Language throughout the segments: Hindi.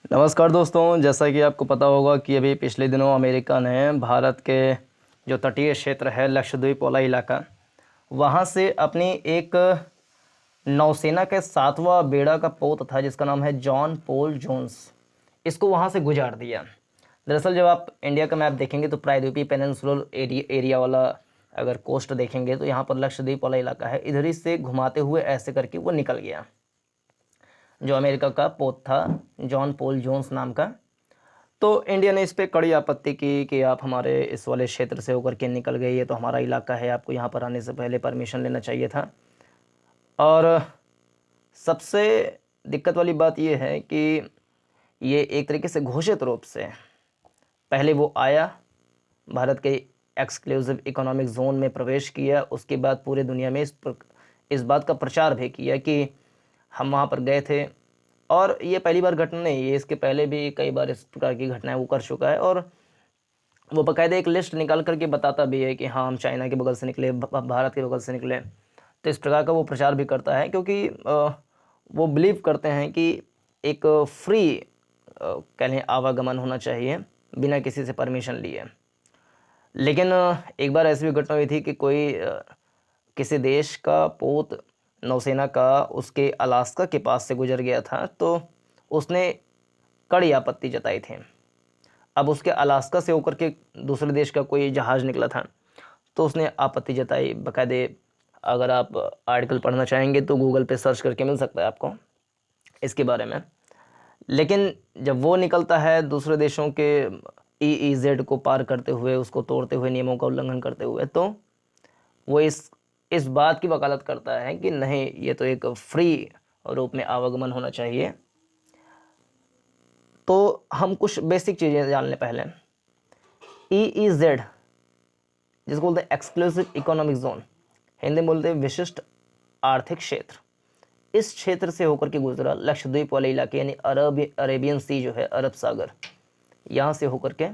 नमस्कार दोस्तों, जैसा कि आपको पता होगा कि अभी पिछले दिनों अमेरिका ने भारत के जो तटीय क्षेत्र है लक्षद्वीप वाला इलाका, वहाँ से अपनी एक नौसेना के 7वां बेड़ा का पोत था जिसका नाम है जॉन पॉल जोन्स, इसको वहाँ से गुजार दिया। दरअसल जब आप इंडिया का मैप देखेंगे तो प्रायद्वीपीय पेनिनसुलर एरिया वाला अगर कोस्ट देखेंगे तो यहाँ पर लक्षद्वीप वाला इलाका है, इधर ही से घुमाते हुए ऐसे करके वो निकल गया। जो अमेरिका का पोत था जॉन पॉल जोन्स नाम का, तो इंडिया ने इस पे कड़ी आपत्ति की कि आप हमारे इस वाले क्षेत्र से होकर के निकल गए, ये तो हमारा इलाका है, आपको यहाँ पर आने से पहले परमिशन लेना चाहिए था। और सबसे दिक्कत वाली बात ये है कि ये एक तरीके से घोषित रूप से पहले वो आया, भारत के एक्सक्लूसिव इकोनॉमिक जोन में प्रवेश किया, उसके बाद पूरे दुनिया में इस बात का प्रचार भी किया कि हम वहाँ पर गए थे। और ये पहली बार घटना नहीं है, इसके पहले भी कई बार इस प्रकार की घटनाएं वो कर चुका है। और वो बाकायदा एक लिस्ट निकाल करके बताता भी है कि हाँ हम चाइना के बगल से निकले, भारत के बगल से निकले। तो इस प्रकार का वो प्रचार भी करता है क्योंकि वो बिलीव करते हैं कि एक फ्री कह लें आवागमन होना चाहिए बिना किसी से परमिशन लिए। लेकिन एक बार ऐसी भी घटना हुई थी कि कोई किसी देश का पोत नौसेना का उसके अलास्का के पास से गुजर गया था, तो उसने कड़ी आपत्ति जताई थी। अब उसके अलास्का से होकर के दूसरे देश का कोई जहाज़ निकला था, तो उसने आपत्ति जताई। बाकायदे अगर आप आर्टिकल पढ़ना चाहेंगे तो गूगल पे सर्च करके मिल सकता है आपको इसके बारे में। लेकिन जब वो निकलता है दूसरे देशों के EEZ को पार करते हुए, उसको तोड़ते हुए, नियमों का उल्लंघन करते हुए, तो वो इस बात की वकालत करता है कि नहीं, ये तो एक फ्री रूप में आवागमन होना चाहिए। तो हम कुछ बेसिक चीज़ें जान लें पहले। EEZ जिसको बोलते हैं एक्सक्लूसिव इकोनॉमिक जोन, हिंदी में बोलते हैं विशिष्ट आर्थिक क्षेत्र, इस क्षेत्र से होकर के गुजरा लक्षद्वीप वाले इलाके यानी अरेबियन सी जो है, अरब सागर, यहाँ से होकर के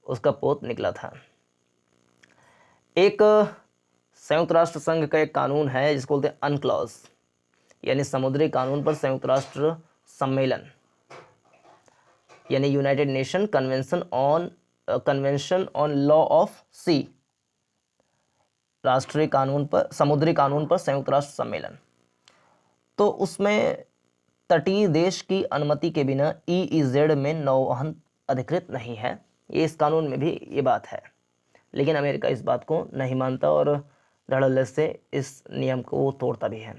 उसका पोत निकला था। एक संयुक्त राष्ट्र संघ का एक कानून है जिसको बोलते हैं अनक्लॉज, यानी समुद्री कानून पर संयुक्त राष्ट्र सम्मेलन, यानी united nation convention on law of sea, राष्ट्रीय कानून पर, समुद्री कानून पर संयुक्त राष्ट्र सम्मेलन। तो उसमें तटीय देश की अनुमति के बिना EEZ में नौवहन अधिकृत नहीं है, ये इस कानून में भी ये बात है। लेकिन अमेरिका इस बात को नहीं मानता और धड़ल्ले से इस नियम को वो तोड़ता भी है।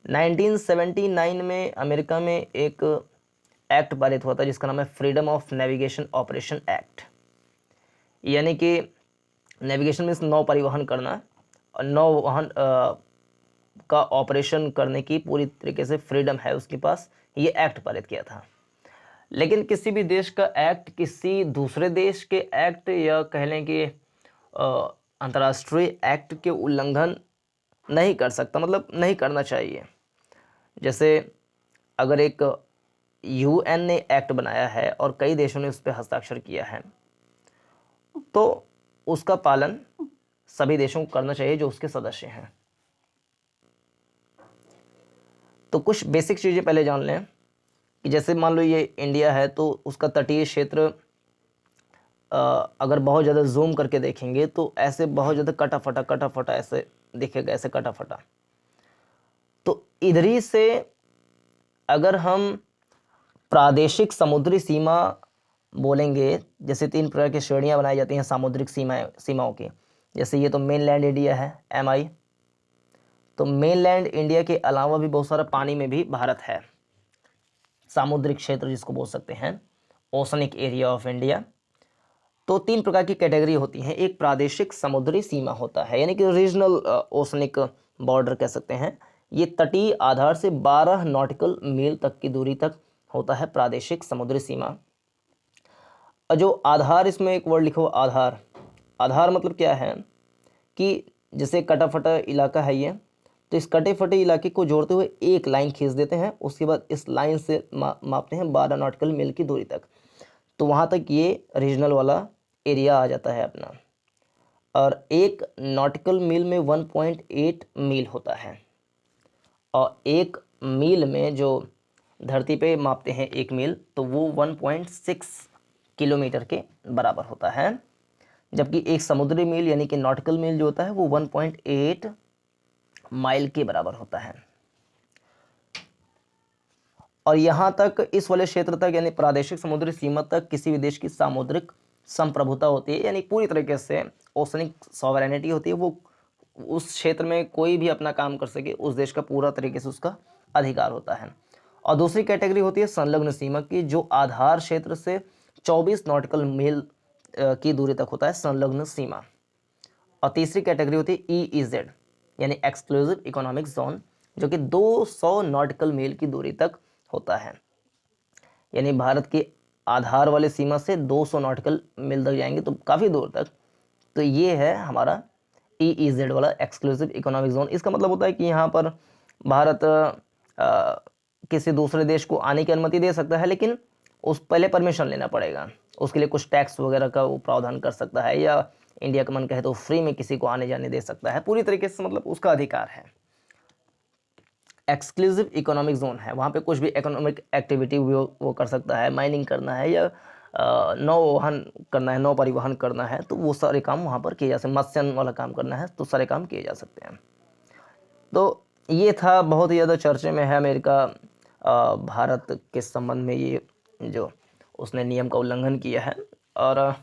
1979 में अमेरिका में एक एक्ट पारित हुआ था जिसका नाम है freedom of navigation operation act, यानी कि नेविगेशन मीन्स नौ परिवहन करना, और नौ वाहन का ऑपरेशन करने की पूरी तरीके से फ्रीडम है उसके पास, ये एक्ट पारित किया था। लेकिन किसी भी देश का एक्ट किसी दूसरे देश के एक्ट या कह लें कि अंतर्राष्ट्रीय एक्ट के उल्लंघन नहीं कर सकता, मतलब नहीं करना चाहिए। जैसे अगर एक UN ने एक्ट बनाया है और कई देशों ने उस पर हस्ताक्षर किया है, तो उसका पालन सभी देशों को करना चाहिए जो उसके सदस्य हैं। तो कुछ बेसिक चीज़ें पहले जान लें कि जैसे मान लो ये इंडिया है, तो उसका तटीय क्षेत्र अगर बहुत ज़्यादा जूम करके देखेंगे तो ऐसे बहुत ज़्यादा कटा फटा ऐसे दिखेगा, ऐसे कटा फटा। तो इधरी से अगर हम प्रादेशिक समुद्री सीमा बोलेंगे, जैसे 3 प्रकार की श्रेणियां बनाई जाती हैं सामुद्रिक सीमाओं की। जैसे ये तो मेनलैंड इंडिया है, MI। तो मेनलैंड इंडिया के अलावा भी बहुत सारा पानी में भी भारत है, सामुद्रिक क्षेत्र जिसको बोल सकते हैं, ओशनिक एरिया ऑफ इंडिया। तो 3 प्रकार की कैटेगरी होती हैं। एक प्रादेशिक समुद्री सीमा होता है, यानी कि रीजनल ओशनिक बॉर्डर कह सकते हैं। ये तटीय आधार से 12 नॉटिकल मील तक की दूरी तक होता है प्रादेशिक समुद्री सीमा। और जो आधार, इसमें एक वर्ड लिखो आधार। आधार मतलब क्या है कि जैसे कटा फटा इलाका है ये, तो इस कटे फटे इलाके को जोड़ते हुए एक लाइन खींच देते हैं, उसके बाद इस लाइन से मापते हैं 12 नॉटिकल मील की दूरी तक, तो वहाँ तक ये रीजनल वाला एरिया आ जाता है अपना। और एक नॉटिकल मील में 1.8 मील होता है, और एक मील में जो धरती पे मापते हैं 1 मील तो वो 1.6 किलोमीटर के बराबर होता है, जबकि एक समुद्री मील यानी कि नॉटिकल मील जो होता है वो 1.8 माइल के बराबर होता है। और यहाँ तक इस वाले क्षेत्र तक यानी प्रादेशिक समुद्री सीमा तक किसी भी देश की सामुद्रिक संप्रभुता होती है, यानी पूरी तरीके से ओशनिक सॉवरेनिटी होती है। वो उस क्षेत्र में कोई भी अपना काम कर सके, उस देश का पूरा तरीके से उसका अधिकार होता है। और दूसरी कैटेगरी होती है संलग्न सीमा की, जो आधार क्षेत्र से 24 नॉटिकल मील की दूरी तक होता है संलग्न सीमा। और तीसरी कैटेगरी होती है EEZ यानी एक्सक्लूसिव इकोनॉमिक जोन, जो कि 200 नॉटिकल मील की दूरी तक होता है। यानी भारत के आधार वाले सीमा से 200 नॉटिकल मील तक जाएंगे तो काफ़ी दूर तक। तो ये है हमारा EEZ वाला एक्सक्लूसिव इकोनॉमिक जोन। इसका मतलब होता है कि यहाँ पर भारत किसी दूसरे देश को आने की अनुमति दे सकता है, लेकिन उस पहले परमिशन लेना पड़ेगा। उसके लिए कुछ टैक्स वगैरह का वो प्रावधान कर सकता है, या इंडिया का मन कहे तो फ्री में किसी को आने जाने दे सकता है। पूरी तरीके से मतलब उसका अधिकार है। एक्सक्लूसिव इकोनॉमिक जोन है, वहाँ पे कुछ भी इकोनॉमिक एक्टिविटी वो कर सकता है। माइनिंग करना है या नौवहन करना है, नौ परिवहन करना है, तो वो सारे काम वहाँ पर किए जा सकते हैं। मत्स्य वाला काम करना है तो सारे काम किए जा सकते हैं। तो ये था, बहुत ही ज़्यादा चर्चे में है अमेरिका भारत के संबंध में ये जो उसने नियम का उल्लंघन किया है। और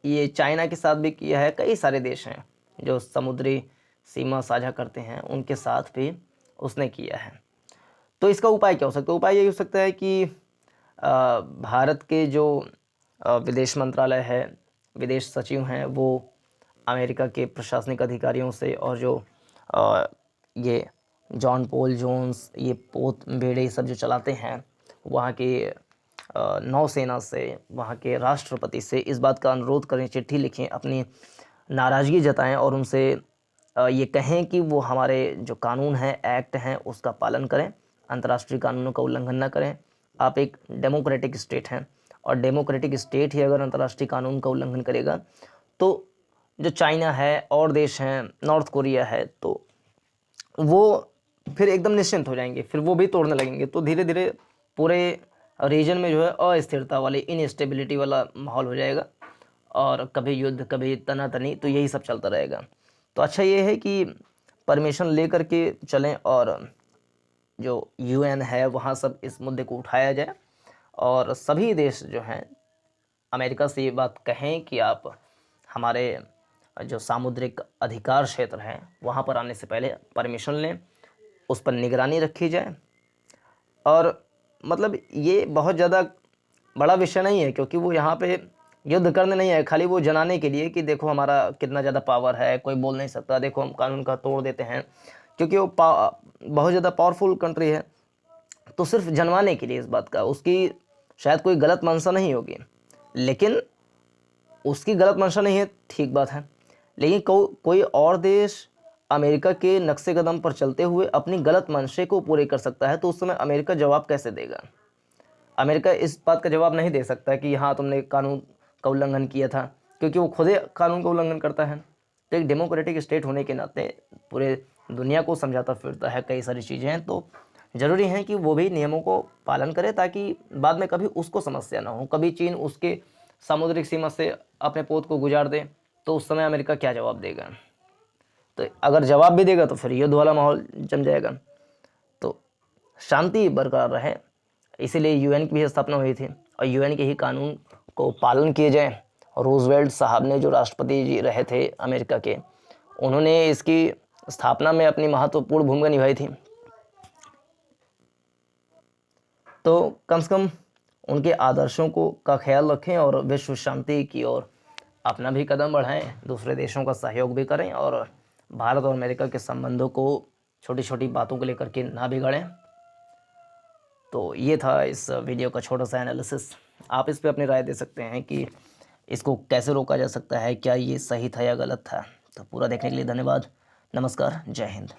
ये चाइना के साथ भी किया है। कई सारे देश हैं जो समुद्री सीमा साझा करते हैं, उनके साथ भी उसने किया है। तो इसका उपाय क्या हो सकता है? उपाय ये हो सकता है कि भारत के जो विदेश मंत्रालय है, विदेश सचिव हैं, वो अमेरिका के प्रशासनिक अधिकारियों से और जो ये जॉन पॉल जोन्स, ये पोत बेड़े सब जो चलाते हैं, वहाँ के नौसेना से, वहाँ के राष्ट्रपति से इस बात का अनुरोध करें, चिट्ठी लिखें, अपनी नाराज़गी जताएं और उनसे ये कहें कि वो हमारे जो कानून हैं, एक्ट हैं, उसका पालन करें, अंतर्राष्ट्रीय कानूनों का उल्लंघन ना करें। आप एक डेमोक्रेटिक स्टेट हैं, और डेमोक्रेटिक स्टेट ही अगर अंतर्राष्ट्रीय कानून का उल्लंघन करेगा तो जो चाइना है और देश हैं, नॉर्थ कोरिया है, तो वो फिर एकदम निश्चिंत हो जाएंगे, फिर वो भी तोड़ने लगेंगे। तो धीरे धीरे पूरे रीजन में जो है अस्थिरता वाली, इनस्टेबिलिटी वाला माहौल हो जाएगा, और कभी युद्ध, कभी तनातनी, तो यही सब चलता रहेगा। तो अच्छा ये है कि परमिशन ले करके चलें, और जो UN है वहाँ सब इस मुद्दे को उठाया जाए, और सभी देश जो हैं अमेरिका से ये बात कहें कि आप हमारे जो सामुद्रिक अधिकार क्षेत्र हैं वहाँ पर आने से पहले परमिशन लें, उस पर निगरानी रखी जाए। और मतलब ये बहुत ज़्यादा बड़ा विषय नहीं है, क्योंकि वो यहाँ पे युद्ध करने नहीं है, खाली वो जनाने के लिए कि देखो हमारा कितना ज़्यादा पावर है, कोई बोल नहीं सकता, देखो हम कानून का तोड़ देते हैं, क्योंकि वो बहुत ज़्यादा पावरफुल कंट्री है। तो सिर्फ जनवाने के लिए इस बात का, उसकी शायद कोई गलत मंशा नहीं होगी, लेकिन उसकी गलत मंशा नहीं है, ठीक बात है, लेकिन कोई और देश अमेरिका के नक्शे कदम पर चलते हुए अपनी गलत मंशे को पूरे कर सकता है, तो उस समय अमेरिका जवाब कैसे देगा? अमेरिका इस बात का जवाब नहीं दे सकता कि हाँ तुमने कानून का उल्लंघन किया था, क्योंकि वो खुद ही कानून का उल्लंघन करता है। तो एक डेमोक्रेटिक स्टेट होने के नाते पूरे दुनिया को समझाता फिरता है, कई सारी चीज़ें हैं, तो ज़रूरी है कि वो भी नियमों को पालन करे, ताकि बाद में कभी उसको समस्या ना हो। कभी चीन उसके सामुद्रिक सीमा से अपने पोत को गुजार दे, तो उस समय अमेरिका क्या जवाब देगा? तो अगर जवाब भी देगा तो फिर युद्ध वाला माहौल जम जाएगा। तो शांति बरकरार रहे, इसीलिए UN की भी स्थापना हुई थी, और UN के ही कानून को पालन किए जाए। रूजवेल्ट साहब ने, जो राष्ट्रपति जी रहे थे अमेरिका के, उन्होंने इसकी स्थापना में अपनी महत्वपूर्ण भूमिका निभाई थी। तो कम से कम उनके आदर्शों को का ख्याल रखें, और विश्व शांति की ओर अपना भी कदम बढ़ाएं, दूसरे देशों का सहयोग भी करें, और भारत और अमेरिका के संबंधों को छोटी छोटी बातों को लेकर के ना बिगाड़ें। तो ये था इस वीडियो का छोटा सा एनालिसिस। आप इस पे अपनी राय दे सकते हैं कि इसको कैसे रोका जा सकता है, क्या ये सही था या गलत था। तो पूरा देखने के लिए धन्यवाद। नमस्कार, जय हिंद।